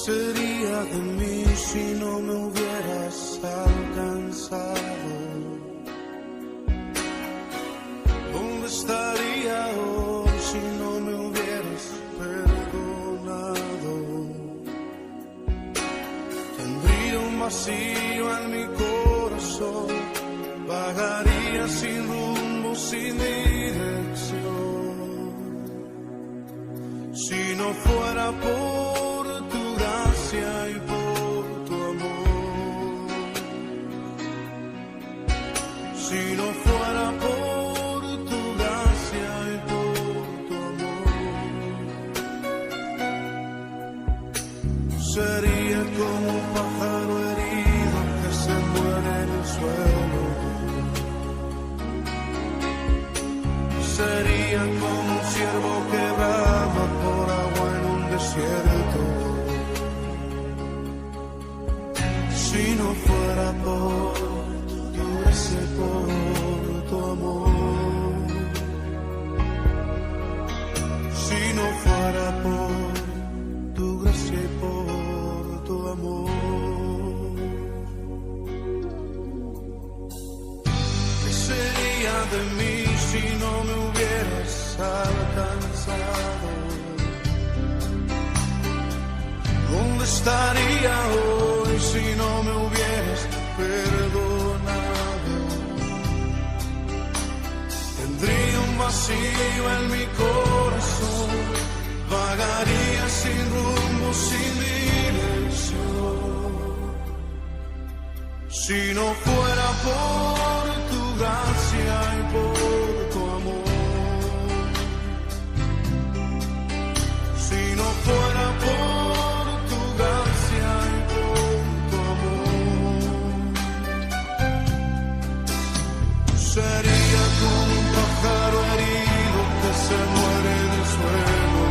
sería de mí si no me hubieras alcanzado? ¿Dónde estaría hoy si no me hubieras perdonado? Tendría un vacío en mi corazón, vagaría sin rumbo, sin dirección. Si no fuera por tu gracia y por tu amor, si no fuera por tu gracia y por tu amor, sería como un pájaro herido que se muere en el suelo. Sería como un ciervo que brama por agua en un desierto. Si no fuera por tu gracia y por tu amor, si no fuera por tu gracia y por tu amor, ¿qué sería de mí si no me hubieras alcanzado? ¿Dónde estaría hoy si no me hubieras perdonado? Tendría un vacío en mi corazón, vagaría sin rumbo, sin dirección. Si no fuera por tu gracia y por tu amor, si no fuera por tu gracia y por tu amor, sería como un pájaro herido que se muere en el suelo.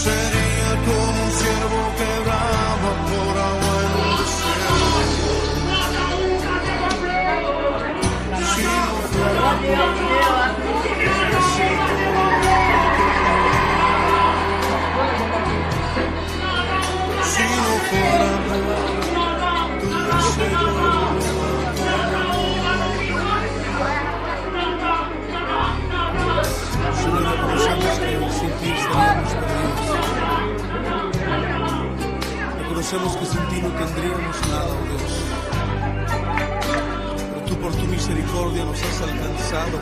Sería como un ciervo que brama por agua en un desierto. Si no fuera por si no fuera por tu gracia y por tu amor, solo reconocemos que sin ti estaríamos perdidos. Reconocemos que sin ti no tendríamos nada, oh Dios. Pero tú por tu misericordia nos has alcanzado,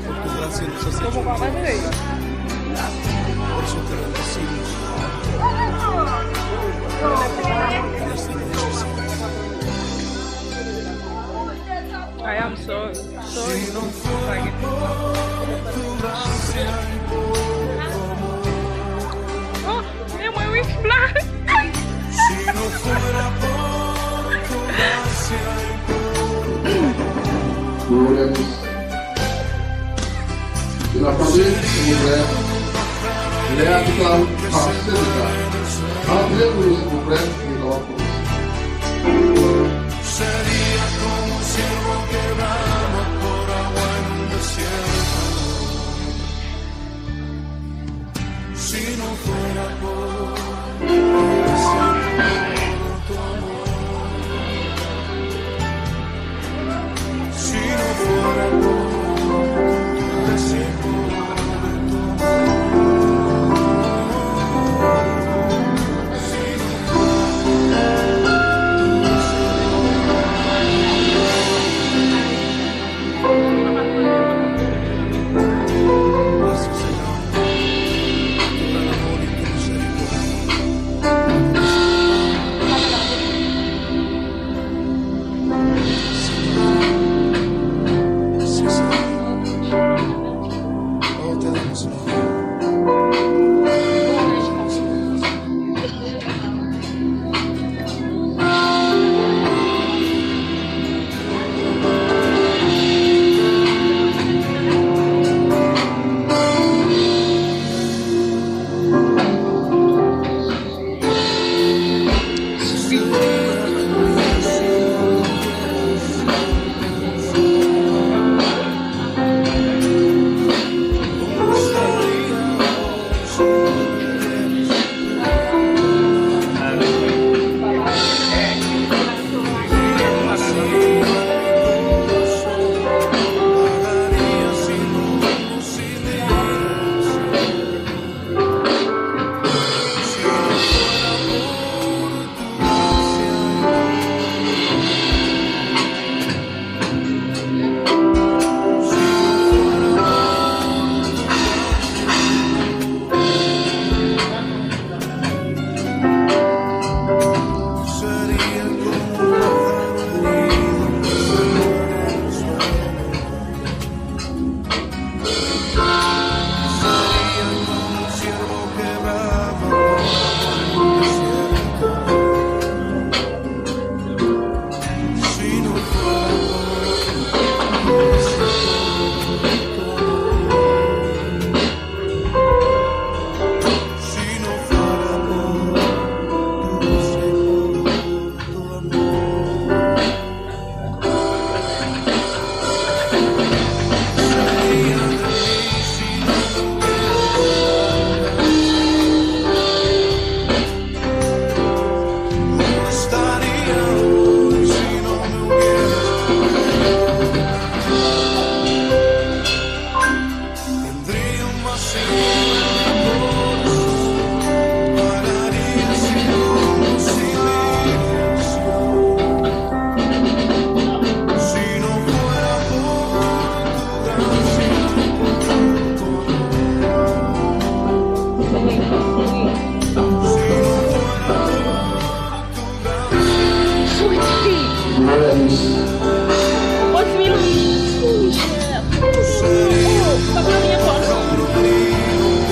por tu gracia nos has hecho libres. Por eso te bendecimos. En esta noche, I am so si no fuera por tu gracia y por tu amor, Oh, mira, muy black. si no fuera por tu gracia y por tu amor, La famille s'il Léa Cloud Pastelka. Entrez-vous s'il vous plaît, et on va sería como un ciervo que brama por agua en un desierto. Si no fuera por tu gracia y por tu amor, si no fuera por tu gracia y por tu amor, si no gracias, Señor, tu gran amor y tu misericordia.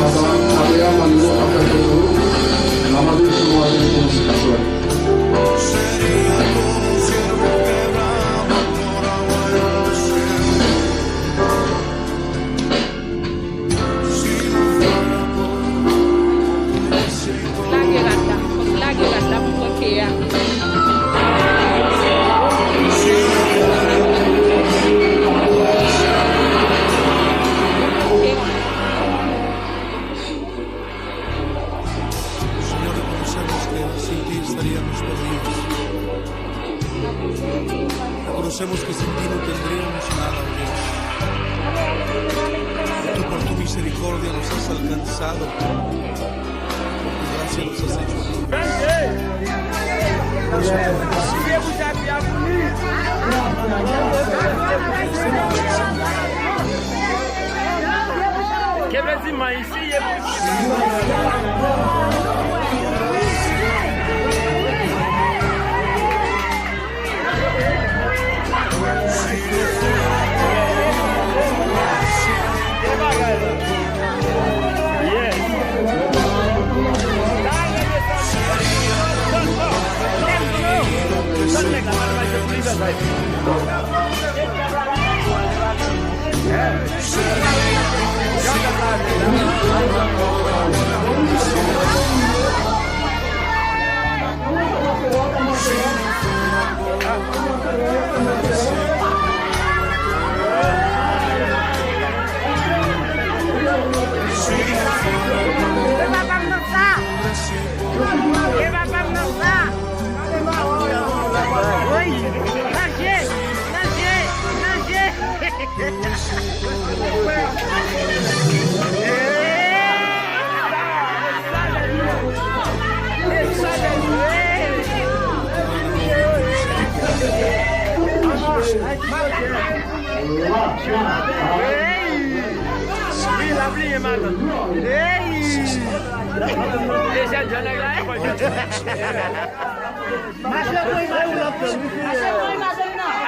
Pasangan Arya Manilo akan dulu nama di semua yang kasuan. Lagi ganda porque ya. Señor, reconocemos que sin ti estaríamos perdidos. Reconocemos que sin ti no tendríamos nada, oh Dios. Tú por tu misericordia nos has alcanzado. Por tu gracia nos has hecho libres.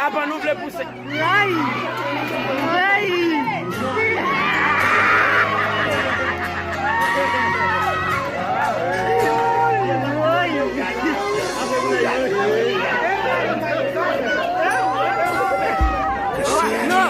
Apa nu vle puse. No,